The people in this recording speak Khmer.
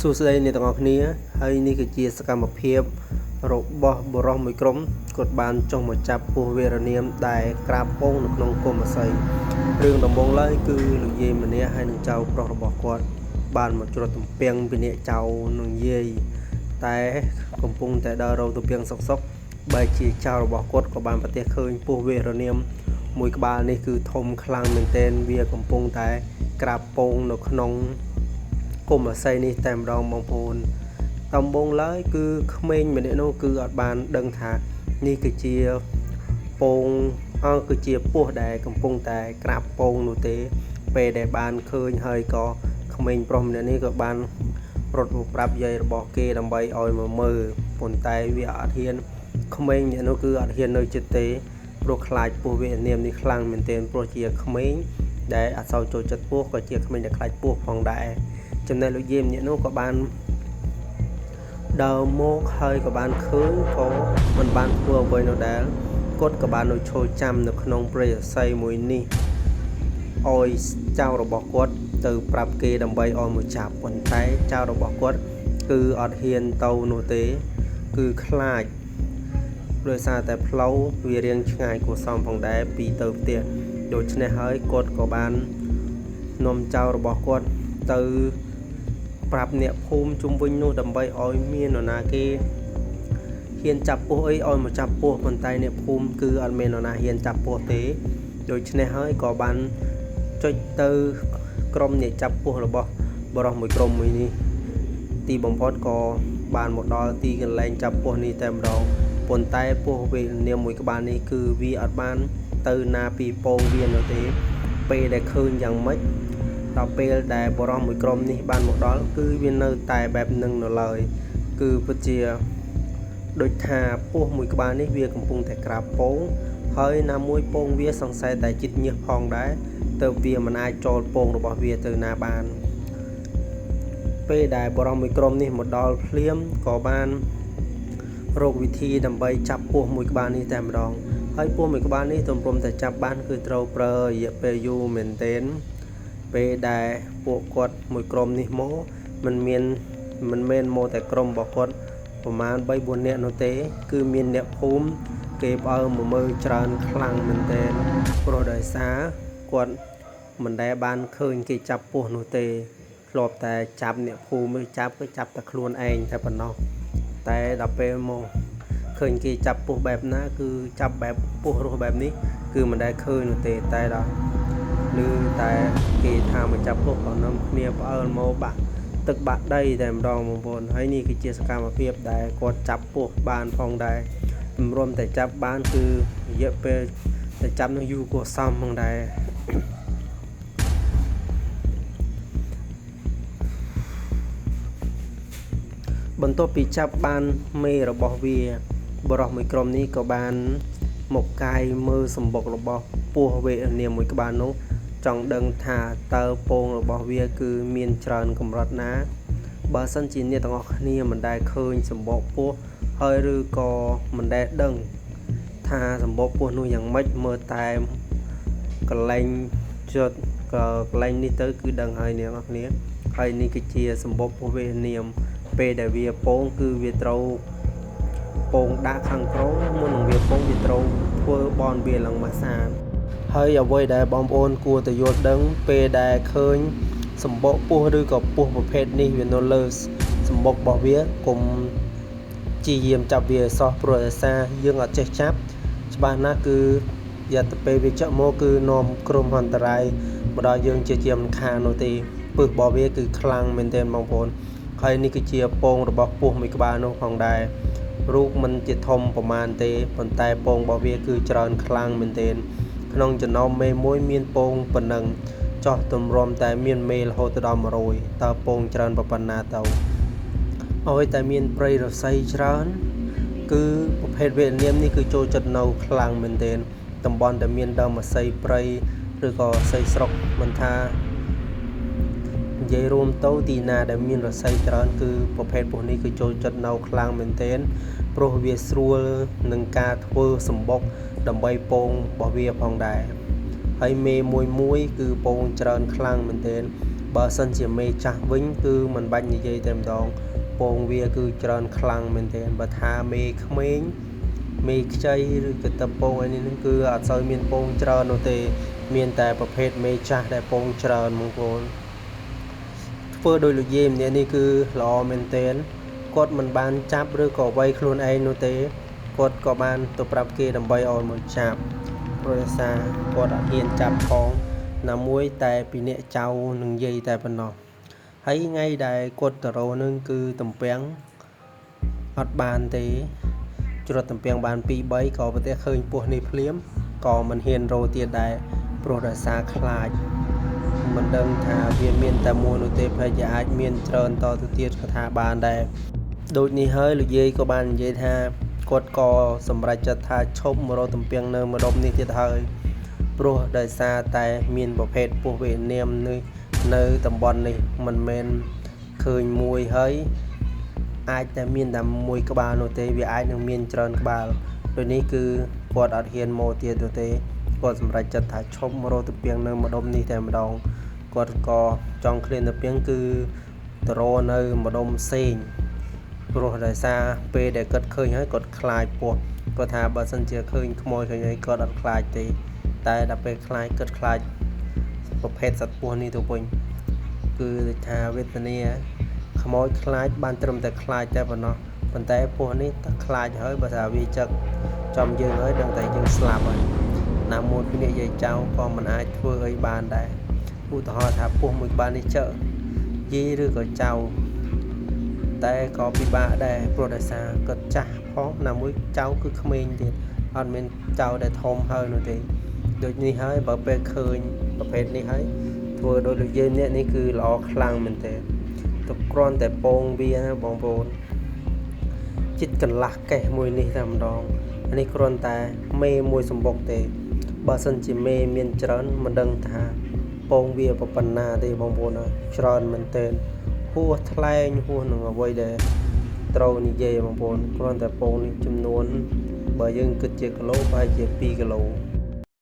សួស្តីអ្នកទាំងអស់គ្នាហើយនេះគឺជាសកម្មភាពរបស់បរិសុទ្ធមួយក្រុមគាត់បានចុះមកចាប់ពស់វេរនាមដែលក្រាបពងនៅក្នុងគុម្ពអាស័យរឿងដំបូងឡើយគឺលោកយាយម្នាក់ហើយនឹងចៅប្រុសរបស់គាត់បានមកច្រត់ទំពាំងពីអ្នកចៅនឹងយាយតែកំពុងតែដើររកទំពាំងសុកបែរជាចៅរបស់គាត់ក៏បានប្រទះឃើញពស់វេរនាមមួយក្បាលនេះគឺធំខ្លាំងមែនទែនវាកំពុងតែក្រាបពងនៅក្នុងគុំអាស័យនេះតែម្ដងបងប្អូនដំបូងឡើយគឺក្មេងម្នាក់នោះគឺអត់បានដឹងថានេះគឺជាពងគឺជាពស់ដែលកំពុងតែក្រាបពងនោះទេពេលដែលបានឃើញហើយក៏ក្មេងប្រុសម្នាក់នេះក៏បានរត់មកប្រាប់យាយរបស់គេដើម្បីឲ្យមកមើលប៉ុន្តែវាអត់ហ៊ានក្មេងម្នាក់នោះគឺអត់ហ៊ាននៅចិត្តទេព្រោះខ្លាចពស់វេរនាមនេះខ្លាំងមែនទែនព្រោះជាក្មេងដែលអត់សូវចូលចិត្តពស់ក៏ជាក្មេងដែលខ្លាចពស់ផងដែរចំណែកលោកយាយម្នាក់នោះក៏បានដើរមកហើយក៏បានឃើញក៏មិនបានធ្វើអ្វីនោះដែរគាត់ក៏បាននៅឈរចាំនៅក្នុងព្រៃអាស័យមួយនេះឲ្យចៅរបស់គាត់ទៅប្រាប់គេដើម្បីឲ្យមកចាប់ប៉ុន្តែចៅរបស់គាត់គឺអត់ហ៊ានទៅនោះទេគឺខ្លាចដោយសារតែផ្លូវវារៀងឆ្ងាយគួរសមផងដែរពីទៅផ្ទះដូច្នេះហើយគាត់ក៏បាននាំចៅរបស់គាត់ទៅប្រាប់អ្នកភូមិជុំវិញនោះដើម្បីឲ្យមាននរណាគេហ៊ានចាប់ពស់អីឲ្យមកចាប់ពស់ប៉ុន្តែអ្នកភូមិគឺអត់មាននរណាហ៊ានចាប់ពស់ទេដូច្នេះហើយក៏បានចុចទៅក្រុមអ្នកចាប់ពស់របស់បរិសុទ្ធមួយក្រុមមួយនេះទីបំផុតក៏បានមកដល់ទីកន្លែងចាប់ពស់នេះតែម្ដងប៉ុន្តែពស់វេរនាមមួយក្បាលនេះគឺវាអត់បានទៅណាពីពងវានោះទេពេលដែលឃើញយ៉ាងម៉េចដល់ពេលដែលបរិសុទ្ធមួយក្រុមនេះបានមកដល់គឺវានៅតែបែបនឹងនៅឡើយគឺពិតជាដូចថាពស់មួយក្បាលនេះវាកំពុងតែក្រាបពងហើយណាមួយពងវាសង្ស័យតែជិតញើសផងដែរទើបវាមិនអាចចូលពងរបស់វាទៅណាបានពេលដែលបរិសុទ្ធមួយក្រុមនេះមកដល់ភ្លាមក៏បានរកវិធីដើម្បីចាប់ពស់មួយក្បាលនេះតែម្ដងហើយពស់មួយក្បាលនេះទំព្រមតែចាប់បានគឺត្រូវប្រើរយៈពេលយូរមែនទែនពេលដែលពួកគាត់មួយក្រុមនេះមកមិនមែនមកតែក្រុមរបស់គាត់ប្រហែល 3-4 នាក់នោះទេគឺមានអ្នកភូមិគេផ្អើលមកមើលច្រើនខ្លាំងមែនទែនព្រោះដោយសារគាត់មិនដែលបានឃើញគេចាប់ពស់នោះទេធ្លាប់តែចាប់អ្នកភូមិចាប់គឺចាប់តែខ្លួនឯងតែប៉ុណ្ណោះតែដល់ពេលមកឃើញគេចាប់ពស់បែបណាគឺចាប់បែបពស់រស់បែបនេះគឺមិនដែលឃើញនោះទេតែដល់ឬតែគេថាមកចាប់ពស់ក៏នាំគ្នាផ្អើលមកបាក់ទឹកបាក់ដីតែម្ដងបងប្អូនហើយនេះគឺជាសកម្មភាពដែលគាត់ចាប់ពស់បានផងដែរមិនរំតែចាប់បានគឺរយៈពេលតែចាប់នោះយូរគួរសមផងដែរបន្ទាប់ពីចាប់បានមេរបស់វាបរិសុទ្ធមួយក្រុមនេះក៏បានមកកាយមើលសម្បុករបស់ពស់វេរនាមមួយក្បាលនោះចង់ដឹងថាតើពងរបស់វាគឺមានច្រើនកម្រិតណាបើសិនជាអ្នកទាំងអស់គ្នាមិនដែលឃើញសម្បុកពស់ហើយឬក៏មិនដែលដឹងថាសម្បុកពស់នោះយ៉ាងម៉េចមើលតែកន្លែងជត់ក៏កន្លែងនេះទៅគឺដឹងហើយអ្នកទាំងអស់គ្នាហើយនេះគឺជាសម្បុកពស់វេរនាមពេលដែលវាពងគឺវាត្រូវពងដាក់ខាងក្រោមមុននឹងវាពងវាត្រូវធ្វើបនវាឡើងមកសានហើយអ្វីដែលបងប្អូនគួរតែយល់ដឹងពេលដែលឃើញសម្បុកពស់ឬក៏ពស់ប្រភេទនេះវានៅលើសម្បុករបស់វាកុំជាយាមចាប់វាឲ្យសោះព្រោះដោយសារយើងអត់ចេះចាប់ច្បាស់ណាស់គឺយ៉ាទៅពេលវាចាក់មកគឺនាំគ្រោះអន្តរាយមកដល់យើងជាជាមិនខាននោះទេពឹសរបស់វាគឺខ្លាំងមែនទែនបងប្អូនហើយនេះគឺជាពងរបស់ពស់មួយក្បាលនោះផងដែររូបមិនជាធំប្រមាណទេប៉ុន្តែពងរបស់វាគឺច្រើនខ្លាំងមែនទែនក្នុងចំណោមមេមួយមានពងប៉ុណ្ណឹងចោះទម្រាំតែមានមេរហូតដល់100តើពងច្រើនប៉ុណ្ណាទៅឲ្យតែមានព្រៃរស័យច្រើនគឺប្រភេទវេរនាមនេះគឺចូលចិត្តនៅខ្លាំងមែនទែនតំបន់ដែលមានដើមអាស័យព្រៃឬក៏អាស័យស្រុកមិនថានិយាយរួមទៅទីណាដែលមានរស័យច្រើនគឺប្រភេទពស់នេះគឺចូលចិត្តនៅខ្លាំងមែនទែនព្រោះវាស្រួលនឹងការធ្វើសម្បុកដើម្បីពងរបស់វាផងដែរហើយមេមួយគឺពងច្រើនខ្លាំងមែនទែន បើសិនជាមេចាស់វិញគឺមិនបាច់និយាយតែម្ដងពងវាគឺច្រើនខ្លាំងមែនទែនបើថាមេក្មេងមេខ្ចីឬក៏តពងអីនេះគឺអត់សូវមានពងច្រើននោះទេមានតែប្រភេទមេចាស់ដែលពងច្រើនបងប្អូនធ្វើដោយលោកយាយម្នាក់នេះគឺល្អមែនទែនគាត់មិនបានចាប់ឬក៏វាយខ្លួនឯងនោះទេគាត់ក៏បានទៅប្រាប់គេដើម្បីឲ្យមកចាប់ព្រោះថាគាត់អត់ហ៊ានចាប់ផងណាមួយតែពីអ្នកចៅនឹងយាយតែប៉ុណ្ណោះហើយថ្ងៃដែលគាត់ទៅរោនឹងគឺតំពាំងអត់បានទេច្រត់តំពាំងបាន 2-3 ក៏ប្រទះឃើញពស់នេះភ្លាមក៏មិនហ៊ានរោទៀតដែរព្រោះដោយសារខ្លាចមិនដឹងថាវាមានតែមួយនោះទេប្រហែលជាអាចមានច្រើនតទៅទៀតក៏ថាបានដែរដូចនេះហើយលោកយាយក៏បាននិយាយថាគាត់ក៏សម្រេចចិត្តថាឈប់មករោតំពាំងនៅម្ដុំនេះទៀតហើយព្រោះដោយសារតែមានប្រភេទពស់វៀតណាមនេះនៅតំបន់នេះមិនមែនឃើញមួយហើយអាចតែមានតែមួយក្បាលនោះទេវាអាចនឹងមានច្រើនក្បាលដូចនេះគឺគាត់អត់ហ៊ានមកទៀតនោះទេគាត់សម្រេចចិត្តថាឈប់មករោតំពាំងនៅម្ដុំនេះតែម្ដងគាត់ក៏ចង់ឃ្លានតំពាំងគឺទៅរោនៅម្ដុំផ្សេងព្រោះដោយសារពេលដែលគាត់ឃើញហើយគាត់ខ្លាចពស់គាត់ថាបើសិនជាឃើញខ្មោចឃើញអីគាត់អត់ខ្លាចទេតែដល់ពេលខ្លាចគាត់ខ្លាចប្រភេទសត្វពស់នេះទៅវិញគឺថាវេទនាខ្មោចខ្លាចបានត្រឹមតែខ្លាចតែប៉ុណ្ណោះប៉ុន្តែពស់នេះតែខ្លាចហើយបើថាវាចឹកចំយើងហើយដឹងតែយើងស្លាប់ហើយណាមួយពីនិយាយចៅក៏មិនអាចធ្វើអីបានដែរឧទាហរណ៍ថាពស់មួយក្បាលនេះចឹកយាយឬក៏ចៅតែក៏ពិបាកដែរព្រោះដោយសារគាត់ចាស់ផងណាមួយចៅគឺក្មេងទៀតអត់មានចៅដែលធំហើយនោះទេដូចនេះហើយបើពេលឃើញប្រភេទនេះហើយធ្វើដោយលោកយាយអ្នកនេះគឺល្អខ្លាំងមែនទេទៅគ្រាន់តែពងវាណាបងប្អូនចិត្តកន្លះកេះមួយនេះតែម្ដងនេះគ្រាន់តែមេមួយសម្បុកទេបើសិនជាមេមានច្រើនមិនដឹងថាពងវាប៉ុណ្ណាទេបងប្អូនច្រើនមែនទែនហួសថ្លែងហួសនឹងអ្វីដែលត្រូវនិយាយបងប្អូនគ្រាន់តែពងនេះចំនួនបើយើងគិតជាគីឡូប្រហែលជា2គីឡូ